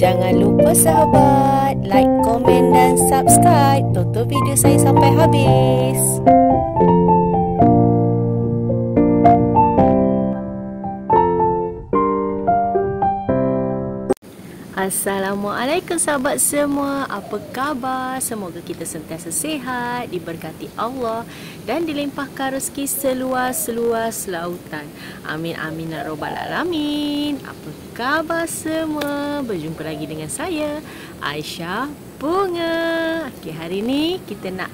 Jangan lupa sahabat, like, komen dan subscribe. Tonton video saya sampai habis. Assalamualaikum sahabat semua. Apa khabar? Semoga kita sentiasa sihat, diberkati Allah dan dilimpahkan rezeki seluas-luas lautan. Amin amin ya rabbal alamin. Apa khabar semua? Berjumpa lagi dengan saya, Aisyah Bunga. Okey, hari ni kita nak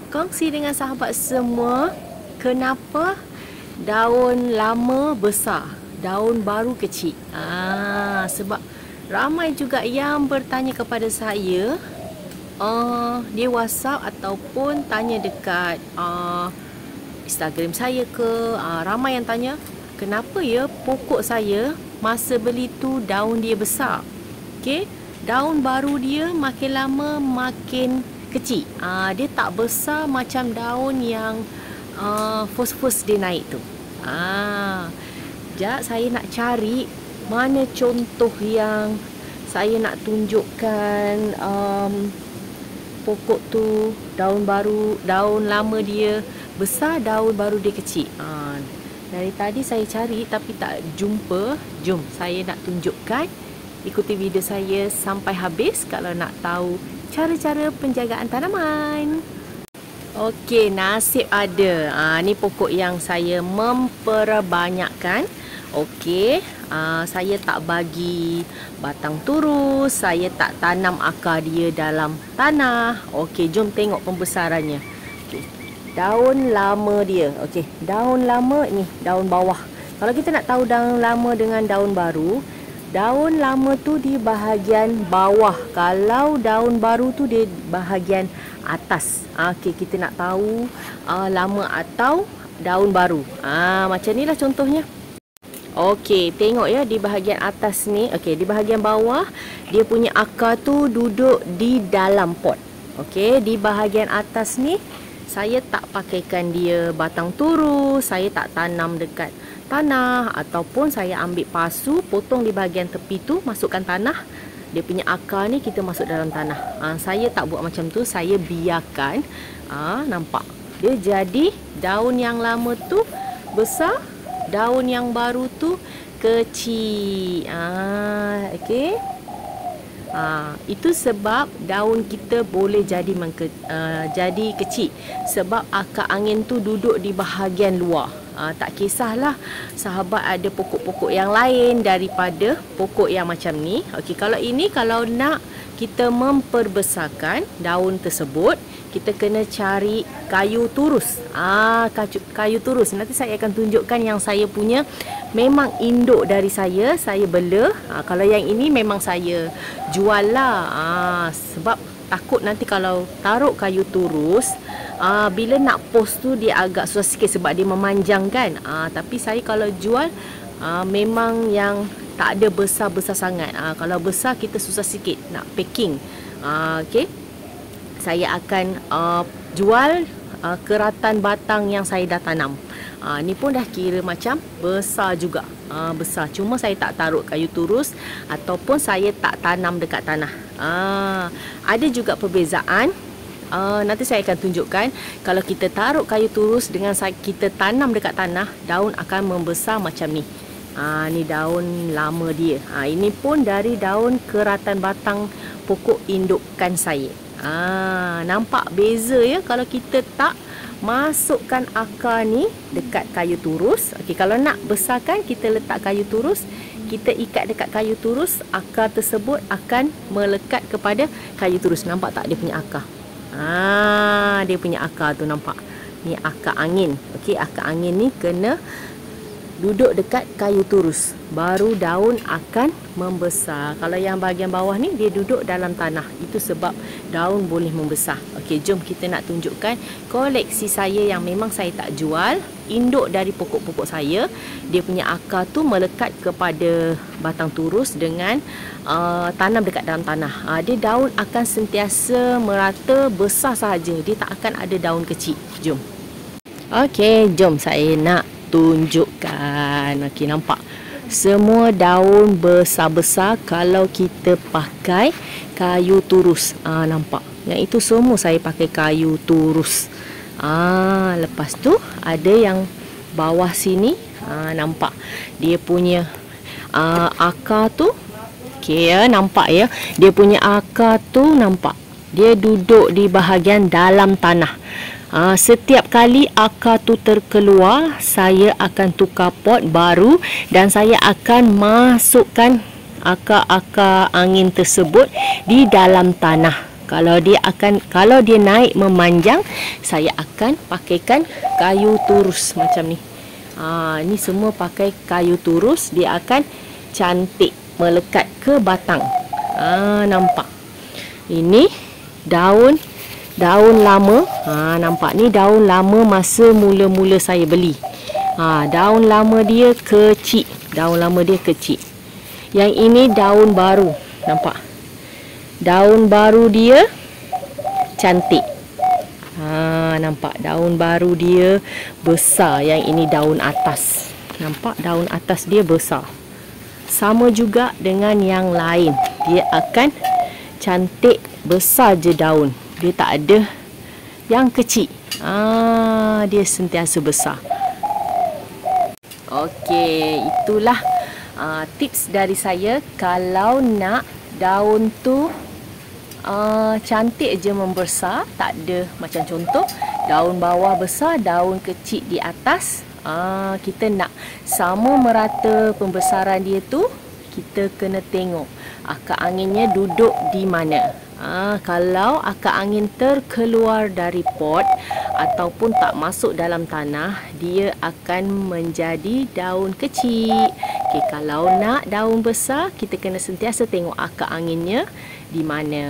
kongsi dengan sahabat semua kenapa daun lama besar, daun baru kecil. Sebab ramai juga yang bertanya kepada saya di WhatsApp ataupun tanya dekat Instagram saya ke. Ramai yang tanya, kenapa ya pokok saya masa beli tu daun dia besar, okey, daun baru dia makin lama makin kecil. Dia tak besar macam daun yang first dia naik tu. Sekejap, saya nak cari mana contoh yang saya nak tunjukkan pokok tu daun baru, daun lama dia besar, daun baru dia kecil. Dari tadi saya cari tapi tak jumpa. Jom saya nak tunjukkan. Ikuti video saya sampai habis kalau nak tahu cara-cara penjagaan tanaman. Okey, nasib ada. Ni pokok yang saya memperbanyakkan. Okey, saya tak bagi batang turus, saya tak tanam akar dia dalam tanah. Okey, jom tengok pembesarannya. Okay. Daun lama dia. Okey, daun lama ni, daun bawah. Kalau kita nak tahu daun lama dengan daun baru, daun lama tu di bahagian bawah. Kalau daun baru tu di bahagian atas. Okey, kita nak tahu lama atau daun baru. Macam ni lah contohnya. Okey, tengok ya di bahagian atas ni. Okey, di bahagian bawah dia punya akar tu duduk di dalam pot. Okey, di bahagian atas ni saya tak pakaikan dia batang turus, saya tak tanam dekat tanah ataupun saya ambil pasu, potong di bahagian tepi tu, masukkan tanah. Dia punya akar ni kita masuk dalam tanah. Saya tak buat macam tu, saya biarkan. Nampak? Dia jadi daun yang lama tu besar, daun yang baru tu kecil. Okey. Itu sebab daun kita boleh jadi jadi kecil sebab akar angin tu duduk di bahagian luar. Tak kisahlah sahabat ada pokok-pokok yang lain daripada pokok yang macam ni. Okey, kalau ini kalau nak kita memperbesarkan daun tersebut, kita kena cari kayu turus. Kayu turus. Nanti saya akan tunjukkan yang saya punya memang induk dari saya bela. Kalau yang ini memang saya jual lah. Sebab takut nanti kalau taruh kayu turus, bila nak post tu dia agak susah sikit sebab dia memanjang kan. Tapi saya kalau jual memang yang tak ada besar-besar sangat. Kalau besar kita susah sikit nak packing. Okey. Saya akan jual keratan batang yang saya dah tanam. Ni pun dah kira macam besar juga. Besar. Cuma saya tak taruh kayu turus ataupun saya tak tanam dekat tanah. Ada juga perbezaan. Nanti saya akan tunjukkan. Kalau kita taruh kayu turus dengan kita tanam dekat tanah, daun akan membesar macam ni. Ni daun lama dia. Ini pun dari daun keratan batang pokok indukan saya. Nampak beza ya kalau kita tak masukkan akar ni dekat kayu turus. Okey, kalau nak besarkan kita letak kayu turus, kita ikat dekat kayu turus, akar tersebut akan melekat kepada kayu turus. Nampak tak dia punya akar? Dia punya akar tu nampak. Ni akar angin. Okey, akar angin ni kena duduk dekat kayu turus, baru daun akan membesar. Kalau yang bahagian bawah ni dia duduk dalam tanah. Itu sebab daun boleh membesar. Okey, jom kita nak tunjukkan koleksi saya yang memang saya tak jual. Induk dari pokok-pokok saya, dia punya akar tu melekat kepada batang turus dengan tanam dekat dalam tanah. Dia daun akan sentiasa merata besar sahaja. Dia tak akan ada daun kecil. Jom. Okey, jom saya nak tunjukkan. Okey, nampak semua daun besar-besar kalau kita pakai kayu turus. Nampak? Yang itu semua saya pakai kayu turus. Lepas tu ada yang bawah sini. Nampak? Dia punya akar tu. Okey ya, nampak ya. Dia punya akar tu nampak. Dia duduk di bahagian dalam tanah. Setiap kali akar tu terkeluar, saya akan tukar pot baru dan saya akan masukkan akar-akar angin tersebut di dalam tanah. Kalau dia naik memanjang, saya akan pakaikan kayu turus macam ni. Ni semua pakai kayu turus, dia akan cantik melekat ke batang. Nampak? Ini daun lama. Nampak ni daun lama masa mula-mula saya beli. Daun lama dia kecil. Yang ini daun baru. Nampak? Daun baru dia cantik. Nampak? Daun baru dia besar. Yang ini daun atas. Nampak? Daun atas dia besar. Sama juga dengan yang lain. Dia akan cantik, besar je daun. Dia tak ada yang kecil. Dia sentiasa besar. Okey, itulah tips dari saya. Kalau nak daun tu cantik je membesar, tak ada macam contoh daun bawah besar, daun kecil di atas. Kita nak sama merata pembesaran dia tu, kita kena tengok akar anginnya duduk di mana. Kalau akar angin terkeluar dari pot ataupun tak masuk dalam tanah, dia akan menjadi daun kecil. Okey, kalau nak daun besar, kita kena sentiasa tengok akar anginnya di mana.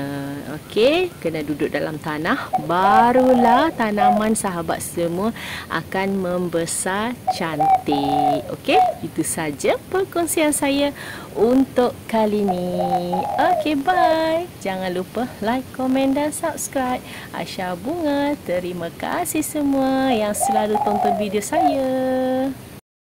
Okey, kena duduk dalam tanah, barulah tanaman sahabat semua akan membesar cantik. Okey, itu saja perkongsian saya untuk kali ini. Okey, bye. Jangan lupa like, komen dan subscribe. Aisyah Bunga, terima kasih semua yang selalu tonton video saya.